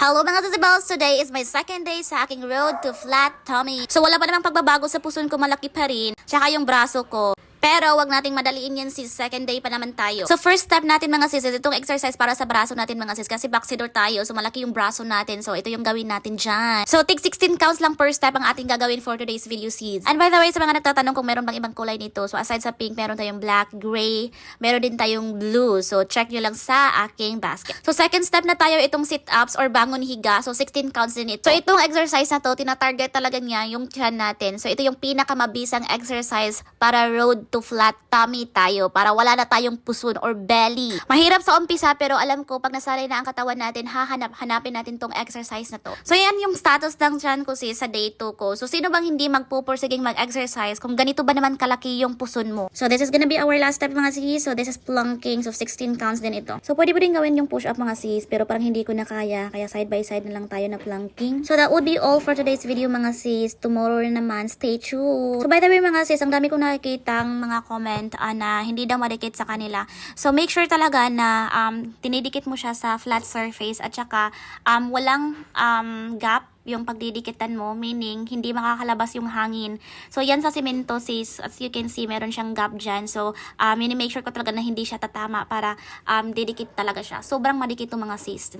Hello mga sisibals! Today is my second day sa aking road to flat tummy. So wala pa namang pagbabago sa puson ko, malaki pa rin. Tsaka yung braso ko. Pero wag nating madaliin yan sis, second day pa naman tayo. So first step natin mga sis, itong exercise para sa braso natin mga sis. Kasi boxer tayo, so malaki yung braso natin. So ito yung gawin natin dyan. So take 16 counts lang per step ang ating gagawin for today's video sis. And by the way, sa mga nagtatanong kung meron bang ibang kulay nito. So aside sa pink, meron tayong black, gray, meron din tayong blue. So check nyo lang sa aking basket. So second step na tayo itong sit-ups or bangon higa. So 16 counts din ito. So itong exercise na to, tina-target talaga niya yung tiyan natin. So ito yung pinakamabisang exercise para road to flat tummy tayo, para wala na tayong puson or belly. Mahirap sa umpisa pero alam ko pag nasanay na ang katawan natin, hanapin natin tong exercise na to. So yan yung status ng tiyan ko sis sa day 2 ko. So sino bang hindi magpupursiging mag-exercise kung ganito ba naman kalaki yung puson mo? So this is gonna be our last step mga sis. So this is planking. So 16 counts din ito. So pwede din gawin yung push up mga sis, pero parang hindi ko na kaya side by side na lang tayo na planking. So that would be all for today's video mga sis. Tomorrow naman, stay tuned. So by the way mga sis, ang dami kong nakikitang mga comment na hindi daw madikit sa kanila. So make sure talaga na tinidikit mo siya sa flat surface at saka walang gap yung pagdidikitan mo, meaning hindi makakalabas yung hangin. So yan sa semento sis, as you can see, meron siyang gap dyan. So make sure ko talaga na hindi siya tatama para didikit talaga siya. Sobrang madikit yung mga sis.